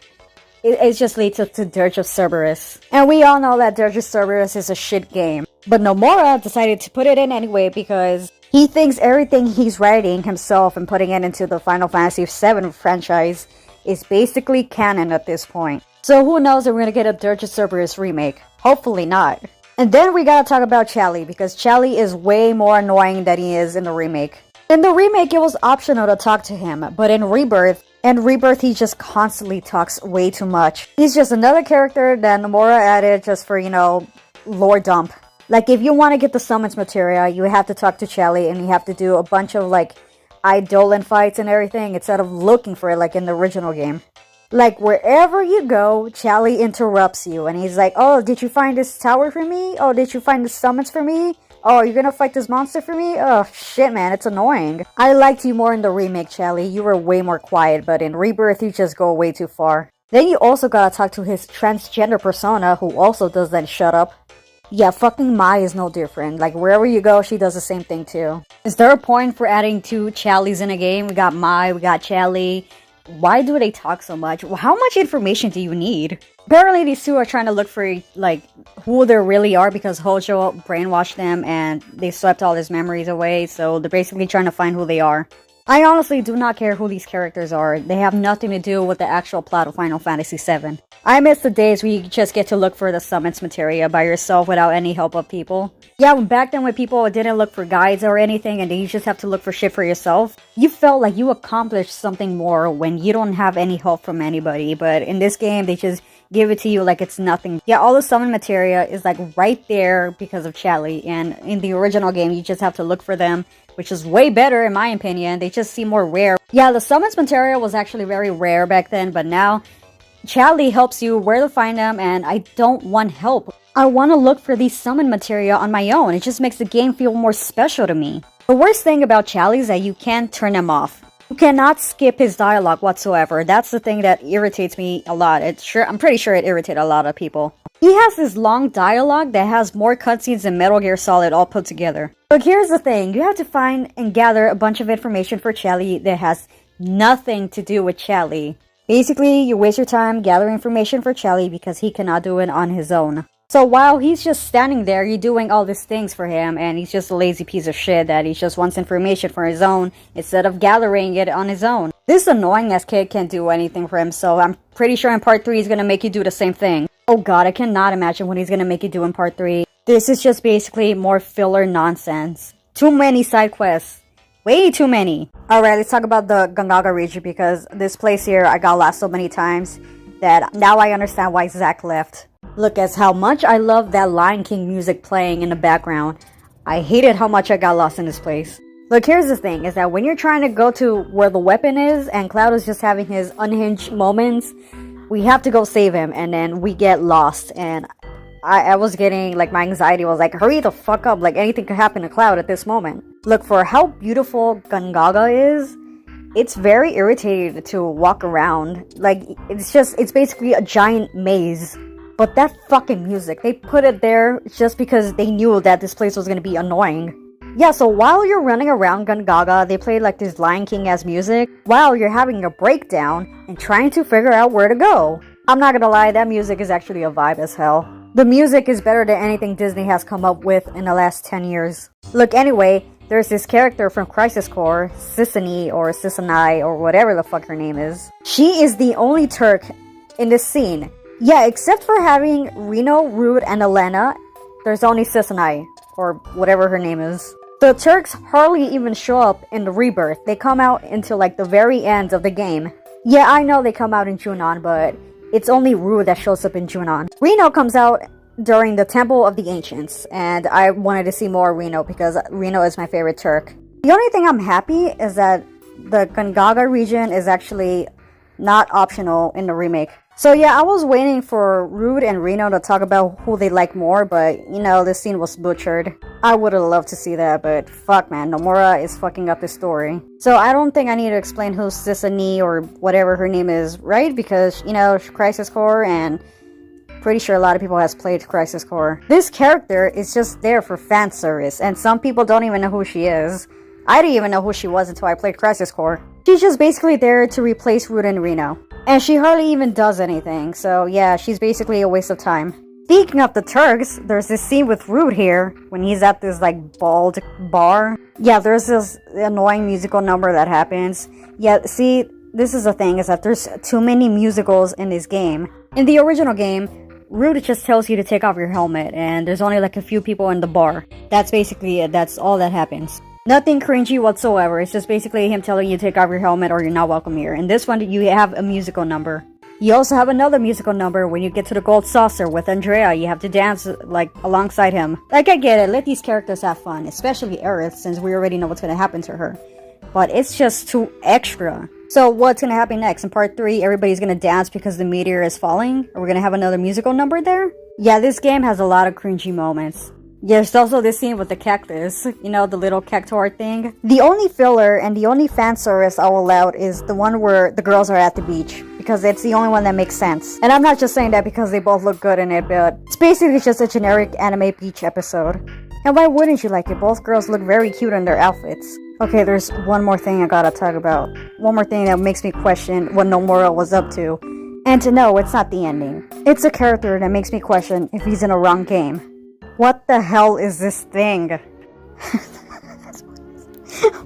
It just leads us to Dirge of Cerberus. And we all know that Dirge of Cerberus is a shit game. But Nomura decided to put it in anyway because he thinks everything he's writing himself and putting it into the Final Fantasy VII franchise is basically canon at this point. So who knows if we're gonna get a Dirge of Cerberus remake. Hopefully not. And then we gotta talk about Chadley, because Chadley is way more annoying than he is in the remake. In the remake, it was optional to talk to him, but in Rebirth, he just constantly talks way too much. He's just another character that Nomura added just for, you know, lore dump. Like, if you want to get the summons materia, you have to talk to Chadley, and you have to do a bunch of, like, Eidolon fights and everything, instead of looking for it like in the original game. Like, wherever you go, Chadley interrupts you, and he's like, oh, did you find this tower for me? Oh, did you find the summons for me? Oh, you're gonna fight this monster for me? Oh, shit, man, it's annoying. I liked you more in the remake, Chadley. You were way more quiet, but in Rebirth, you just go way too far. Then you also gotta talk to his transgender persona, who also doesn't shut up. Yeah, fucking Mai is no different. Like, wherever you go, she does the same thing too. Is there a point for adding two Chadleys in a game? We got Mai, we got Chadley. Why do they talk so much? How much information do you need? Apparently these two are trying to look for, like, who they really are, because Hojo brainwashed them and they swept all his memories away, so they're basically trying to find who they are. I honestly do not care who these characters are. They have nothing to do with the actual plot of Final Fantasy VII. I miss the days where you just get to look for the summons materia by yourself without any help of people. Yeah, back then when people didn't look for guides or anything and then you just have to look for shit for yourself, you felt like you accomplished something more when you don't have any help from anybody. But in this game, they just give it to you like it's nothing. Yeah, all the summon materia is like right there because of Chadley, and in the original game, you just have to look for them, which is way better in my opinion. They just seem more rare. Yeah, the summons materia was actually very rare back then, but now Chadley helps you where to find them, and I don't want help. I want to look for these summon materia on my own. It just makes the game feel more special to me. The worst thing about Chadley is that you can't turn him off. You cannot skip his dialogue whatsoever. That's the thing that irritates me a lot. I'm pretty sure it irritated a lot of people. He has this long dialogue that has more cutscenes than Metal Gear Solid all put together. But here's the thing. You have to find and gather a bunch of information for Chadley that has nothing to do with Chadley. Basically, you waste your time gathering information for Chadley because he cannot do it on his own. So while he's just standing there, you're doing all these things for him, and he's just a lazy piece of shit that he just wants information for his own instead of gathering it on his own. This annoying-ass kid can't do anything for him, so I'm pretty sure in part 3 he's gonna make you do the same thing. Oh god, I cannot imagine what he's gonna make you do in part 3. This is just basically more filler nonsense. Too many side quests Way too many. Alright, let's talk about the Gongaga region, because this place here I got lost so many times that now I understand why Zack left. Look at how much I love that Lion King music playing in the background. I hated how much I got lost in this place. Look, here's the thing, is that when you're trying to go to where the weapon is, and Cloud is just having his unhinged moments, we have to go save him, and then we get lost, and I was getting, like, my anxiety was like, hurry the fuck up, like, anything could happen to Cloud at this moment. Look, for how beautiful Gongaga is, it's very irritating to walk around. Like, it's basically a giant maze. But that fucking music, they put it there just because they knew that this place was gonna be annoying. Yeah, so while you're running around Gongaga, they play like this Lion King-ass music while you're having a breakdown and trying to figure out where to go. I'm not gonna lie, that music is actually a vibe as hell. The music is better than anything Disney has come up with in the last 10 years. Look, anyway, there's this character from Crisis Core, Sisanie or Sisanai or whatever the fuck her name is. She is the only Turk in this scene. Yeah, except for having Reno, Rude, and Elena, there's only Sisanai, or whatever her name is. The Turks hardly even show up in the Rebirth. They come out until like the very end of the game. Yeah, I know they come out in Junon, but it's only Rude that shows up in Junon. Reno comes out during the Temple of the Ancients, and I wanted to see more Reno because Reno is my favorite Turk. The only thing I'm happy is that the Gongaga region is actually not optional in the remake. So yeah, I was waiting for Rude and Reno to talk about who they like more, but you know, this scene was butchered. I would have loved to see that, but fuck man, Nomura is fucking up the story. So I don't think I need to explain who Sisanie or whatever her name is, right? Because, you know, Crisis Core, and pretty sure a lot of people has played Crisis Core. This character is just there for fan service, and some people don't even know who she is. I didn't even know who she was until I played Crisis Core. She's just basically there to replace Rude and Reno. And she hardly even does anything, so yeah, she's basically a waste of time. Speaking of the Turks, there's this scene with Rude here, when he's at this, like, bald bar. Yeah, there's this annoying musical number that happens. Yeah, see, this is the thing, is that there's too many musicals in this game. In the original game, Rude just tells you to take off your helmet, and there's only like a few people in the bar. That's basically it, that's all that happens. Nothing cringy whatsoever, it's just basically him telling you to take off your helmet or you're not welcome here. In this one, you have a musical number. You also have another musical number when you get to the Gold Saucer with Andrea. You have to dance, like, alongside him. Like, I get it, let these characters have fun, especially Aerith, since we already know what's gonna happen to her. But it's just too extra. So what's gonna happen next? In part 3, everybody's gonna dance because the meteor is falling? Are we gonna have another musical number there? Yeah, this game has a lot of cringy moments. There's also this scene with the cactus, you know, the little cactuar thing. The only filler and the only fan service I'll allow is the one where the girls are at the beach, because it's the only one that makes sense. And I'm not just saying that because they both look good in it, but it's basically just a generic anime beach episode. And why wouldn't you like it? Both girls look very cute in their outfits. Okay, there's one more thing I gotta talk about. One more thing that makes me question what Nomura was up to. And to know, it's not the ending. It's a character that makes me question if he's in a wrong game. What the hell is this thing?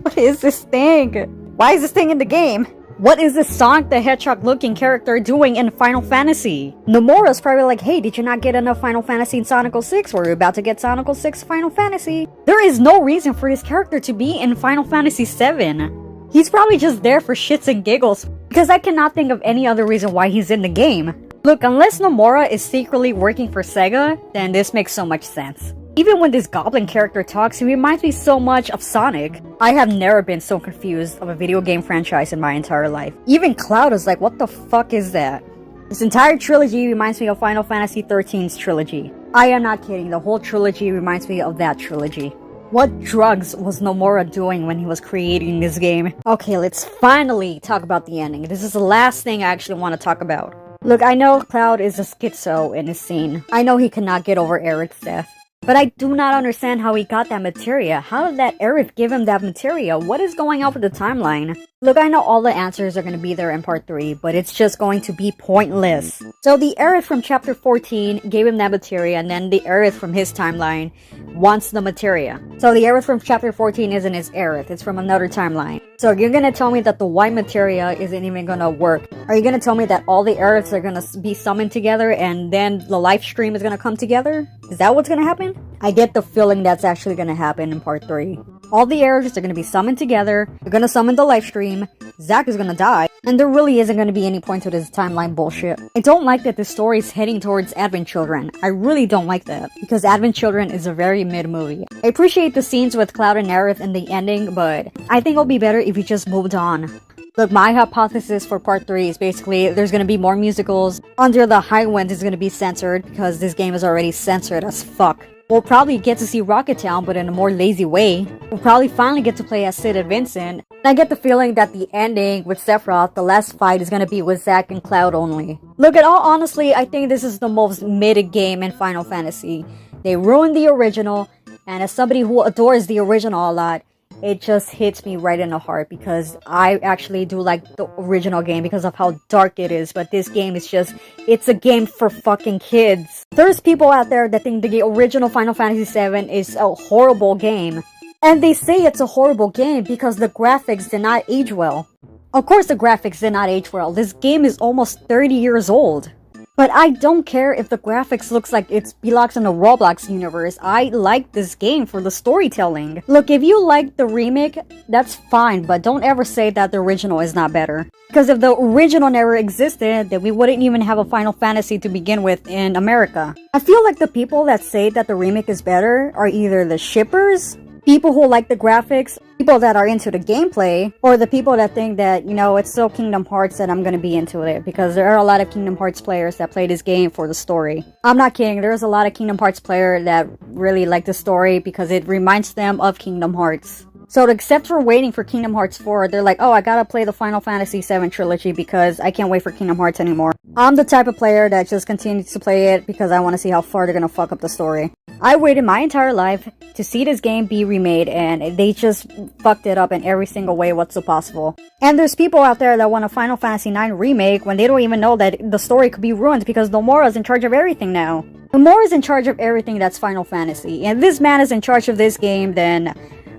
What is this thing? Why is this thing in the game? What is this Sonic the Hedgehog looking character doing in Final Fantasy? Nomura's probably like, hey, did you not get enough Final Fantasy in Sonic 06? We're about to get Sonic 06 Final Fantasy. There is no reason for his character to be in Final Fantasy VII. He's probably just there for shits and giggles, because I cannot think of any other reason why he's in the game. Look, unless Nomura is secretly working for Sega, then this makes so much sense. Even when this goblin character talks, he reminds me so much of Sonic. I have never been so confused of a video game franchise in my entire life. Even Cloud is like, what the fuck is that? This entire trilogy reminds me of Final Fantasy XIII's trilogy. I am not kidding, the whole trilogy reminds me of that trilogy. What drugs was Nomura doing when he was creating this game? Okay, let's finally talk about the ending. This is the last thing I actually want to talk about. Look, I know Cloud is a schizo in this scene. I know he cannot get over Aerith's death. But I do not understand how he got that materia. How did that Aerith give him that materia? What is going on with the timeline? Look, I know all the answers are going to be there in part 3, but it's just going to be pointless. So the Aerith from chapter 14 gave him that materia, and then the Aerith from his timeline wants the materia. So the Aerith from chapter 14 isn't his Aerith, it's from another timeline. So you're going to tell me that the white materia isn't even going to work? Are you going to tell me that all the Aeriths are going to be summoned together and then the live stream is going to come together? Is that what's going to happen? I get the feeling that's actually going to happen in part 3. All the Aeriths are gonna be summoned together, they're gonna summon the live stream, Zack is gonna die, and there really isn't gonna be any point to this timeline bullshit. I don't like that the story is heading towards Advent Children. I really don't like that, because Advent Children is a very mid movie. I appreciate the scenes with Cloud and Aerith in the ending, but I think it'll be better if we just moved on. Look, my hypothesis for part 3 is basically there's gonna be more musicals. Under the High Wind is gonna be censored because this game is already censored as fuck. We'll probably get to see Rocket Town, but in a more lazy way. We'll probably finally get to play as Cid and Vincent. And I get the feeling that the ending with Sephiroth, the last fight, is gonna be with Zack and Cloud only. Look, in all honestly, I think this is the most mid game in Final Fantasy. They ruined the original, and as somebody who adores the original a lot, it just hits me right in the heart because I actually do like the original game because of how dark it is, but this game is just, it's a game for fucking kids. There's people out there that think the original Final Fantasy VII is a horrible game. And they say it's a horrible game because the graphics did not age well. Of course the graphics did not age well. This game is almost 30 years old. But I don't care if the graphics looks like it belongs in the Roblox universe. I like this game for the storytelling. Look, if you like the remake, that's fine, but don't ever say that the original is not better. Because if the original never existed, then we wouldn't even have a Final Fantasy to begin with in America. I feel like the people that say that the remake is better are either the shippers, people who like the graphics, people that are into the gameplay, or the people that think that, you know, it's still Kingdom Hearts and I'm gonna be into it, because there are a lot of Kingdom Hearts players that play this game for the story. I'm not kidding, there's a lot of Kingdom Hearts players that really like the story because it reminds them of Kingdom Hearts. So except for waiting for Kingdom Hearts 4, they're like, oh, I gotta play the Final Fantasy VII trilogy because I can't wait for Kingdom Hearts anymore. I'm the type of player that just continues to play it because I want to see how far they're gonna fuck up the story. I waited my entire life to see this game be remade, and they just fucked it up in every single way what's possible. And there's people out there that want a Final Fantasy IX remake when they don't even know that the story could be ruined because Nomura's in charge of everything now. Nomura's in charge of everything that's Final Fantasy, and if this man is in charge of this game, then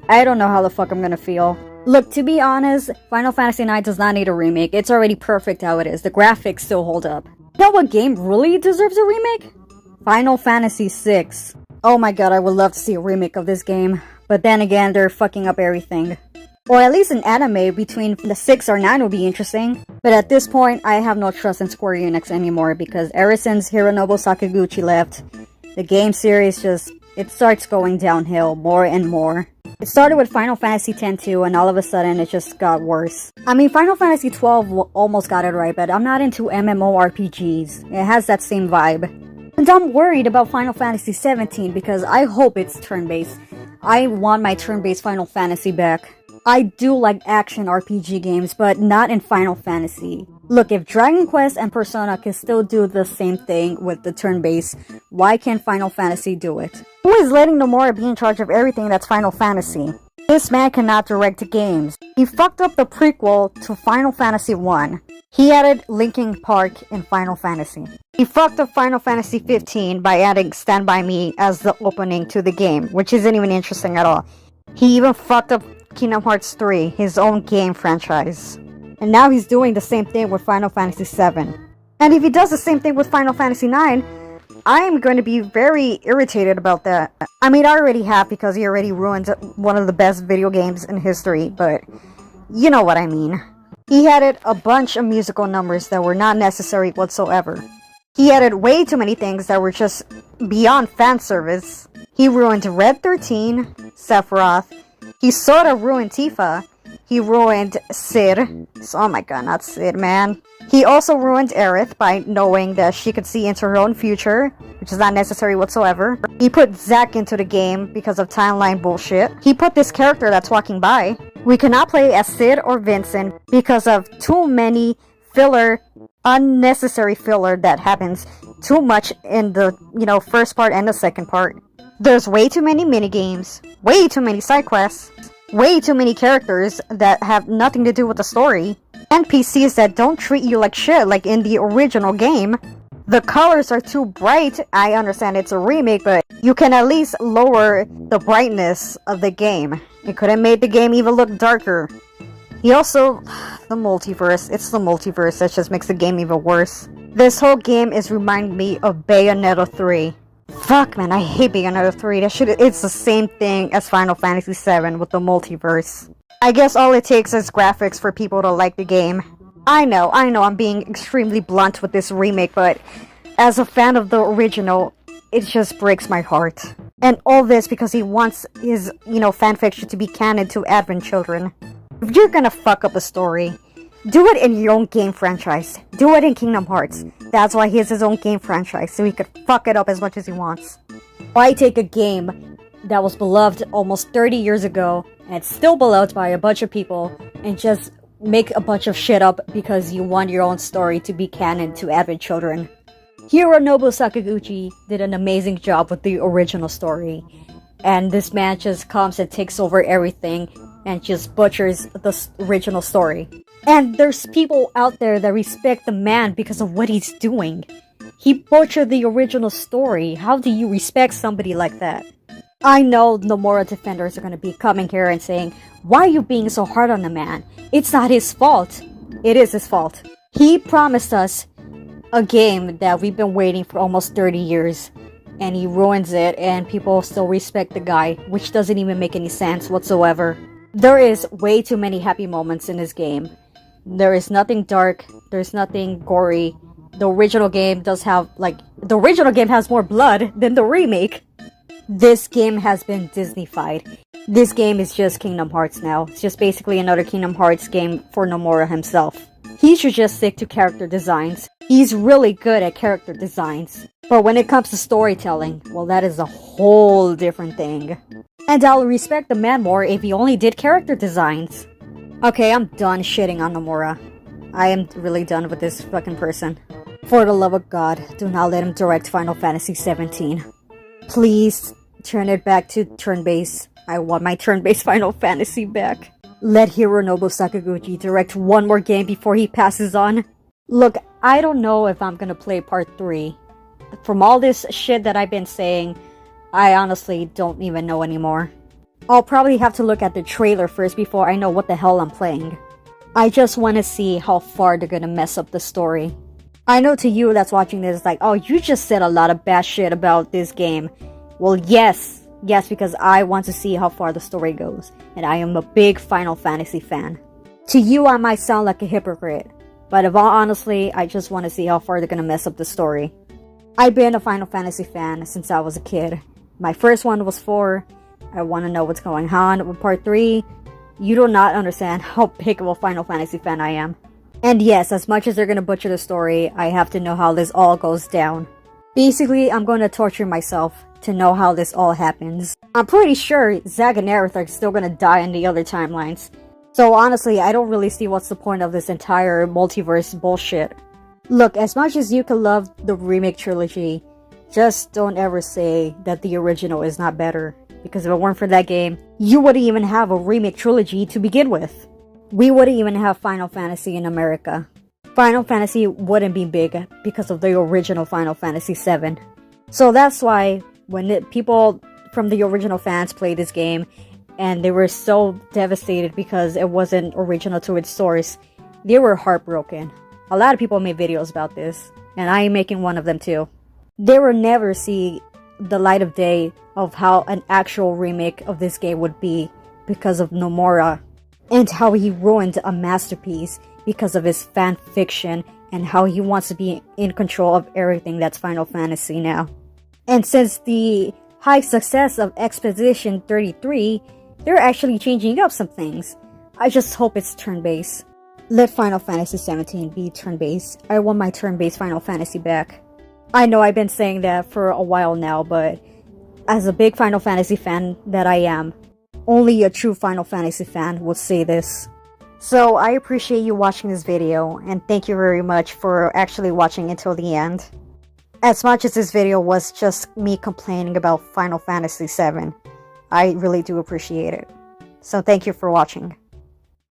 I don't know how the fuck I'm gonna feel. Look, to be honest, Final Fantasy IX does not need a remake. It's already perfect how it is. The graphics still hold up. You know what game really deserves a remake? Final Fantasy VI. Oh my god, I would love to see a remake of this game. But then again, they're fucking up everything. Or at least an anime between the 6 or 9 would be interesting. But at this point, I have no trust in Square Enix anymore because ever since Hironobu Sakaguchi left, the game series just, it starts going downhill more and more. It started with Final Fantasy X-2 and all of a sudden it just got worse. I mean, Final Fantasy XII almost got it right, but I'm not into MMORPGs. It has that same vibe. And I'm worried about Final Fantasy XVII because I hope it's turn-based. I want my turn-based Final Fantasy back. I do like action RPG games, but not in Final Fantasy. Look, if Dragon Quest and Persona can still do the same thing with the turn-based, why can't Final Fantasy do it? Who is letting Nomura be in charge of everything that's Final Fantasy? This man cannot direct games. He fucked up the prequel to Final Fantasy I. He added Linkin Park in Final Fantasy. He fucked up Final Fantasy XV by adding Stand By Me as the opening to the game, which isn't even interesting at all. He even fucked up Kingdom Hearts 3, his own game franchise. And now he's doing the same thing with Final Fantasy VII. And if he does the same thing with Final Fantasy IX, I am going to be very irritated about that. I mean, I already have because he already ruined one of the best video games in history, but you know what I mean. He added a bunch of musical numbers that were not necessary whatsoever. He added way too many things that were just beyond fan service. He ruined Red 13, Sephiroth. He sort of ruined Tifa. He ruined Cid. Oh my god, not Cid, man. He also ruined Aerith by knowing that she could see into her own future, which is not necessary whatsoever. He put Zack into the game because of timeline bullshit. He put this character that's walking by. We cannot play as Cid or Vincent because of too many filler, unnecessary filler that happens too much in the, first part and the second part. There's way too many minigames, way too many side quests, way too many characters that have nothing to do with the story, NPCs that don't treat you like shit like in the original game. The colors are too bright. I understand it's a remake, but you can at least lower the brightness of the game. It could have made the game even look darker. He also... the multiverse. It's the multiverse that just makes the game even worse. This whole game is reminding me of Bayonetta 3. Fuck, man, I hate Bayonetta 3. It's the same thing as Final Fantasy VII with the multiverse. I guess all it takes is graphics for people to like the game. I know, I'm being extremely blunt with this remake, but as a fan of the original, it just breaks my heart. And all this because he wants his, fanfiction to be canon to Advent children. If you're gonna fuck up a story, do it in your own game franchise. Do it in Kingdom Hearts. That's why he has his own game franchise, so he could fuck it up as much as he wants. Why take a game that was beloved almost 30 years ago, and it's still beloved by a bunch of people, and just make a bunch of shit up because you want your own story to be canon to avid children? Hironobu Sakaguchi did an amazing job with the original story, and this man just comes and takes over everything and just butchers the original story. And there's people out there that respect the man because of what he's doing. He butchered the original story. How do you respect somebody like that? I know Nomura defenders are going to be coming here and saying, why are you being so hard on the man? It's not his fault. It is his fault. He promised us a game that we've been waiting for almost 30 years. And he ruins it, and people still respect the guy, which doesn't even make any sense whatsoever. There is way too many happy moments in this game. There is nothing dark, there's nothing gory. The original game the original game has more blood than the remake. This game has been Disney-fied. This game is just Kingdom Hearts now. It's just basically another Kingdom Hearts game for Nomura himself. He should just stick to character designs. He's really good at character designs. But when it comes to storytelling, well, that is a whole different thing. And I'll respect the man more if he only did character designs. Okay, I'm done shitting on Nomura. I am really done with this fucking person. For the love of God, do not let him direct Final Fantasy XVII. Please, turn it back to turn-based. I want my turn-based Final Fantasy back. Let Hironobu Sakaguchi direct one more game before he passes on. Look, I don't know if I'm gonna play part 3. From all this shit that I've been saying, I honestly don't even know anymore. I'll probably have to look at the trailer first before I know what the hell I'm playing. I just want to see how far they're gonna mess up the story. I know to you that's watching this, like, oh, you just said a lot of bad shit about this game. Well, yes, because I want to see how far the story goes, and I am a big Final Fantasy fan. To you, I might sound like a hypocrite, but honestly, I just want to see how far they're gonna mess up the story. I've been a Final Fantasy fan since I was a kid. My first one was 4. I want to know what's going on with part 3. You do not understand how big of a Final Fantasy fan I am. And yes, as much as they're gonna butcher the story, I have to know how this all goes down. Basically, I'm gonna torture myself to know how this all happens. I'm pretty sure Zack and Aerith are still gonna die in the other timelines. So honestly, I don't really see what's the point of this entire multiverse bullshit. Look, as much as you can love the remake trilogy, just don't ever say that the original is not better. Because if it weren't for that game, you wouldn't even have a remake trilogy to begin with. We wouldn't even have Final Fantasy in America. Final Fantasy wouldn't be big because of the original Final Fantasy VII. So that's why when people from the original fans played this game and they were so devastated because it wasn't original to its source, they were heartbroken. A lot of people made videos about this, and I am making one of them too. They will never see the light of day of how an actual remake of this game would be because of Nomura, and how he ruined a masterpiece because of his fan fiction, and how he wants to be in control of everything that's Final Fantasy now. And since the high success of Expedition 33, they're actually changing up some things. I just hope it's turn-based. Let Final Fantasy XVII be turn-based. I want my turn-based Final Fantasy back. I know I've been saying that for a while now, but as a big Final Fantasy fan that I am, only a true Final Fantasy fan would say this. So I appreciate you watching this video, and thank you very much for actually watching until the end. As much as this video was just me complaining about Final Fantasy VII, I really do appreciate it. So thank you for watching.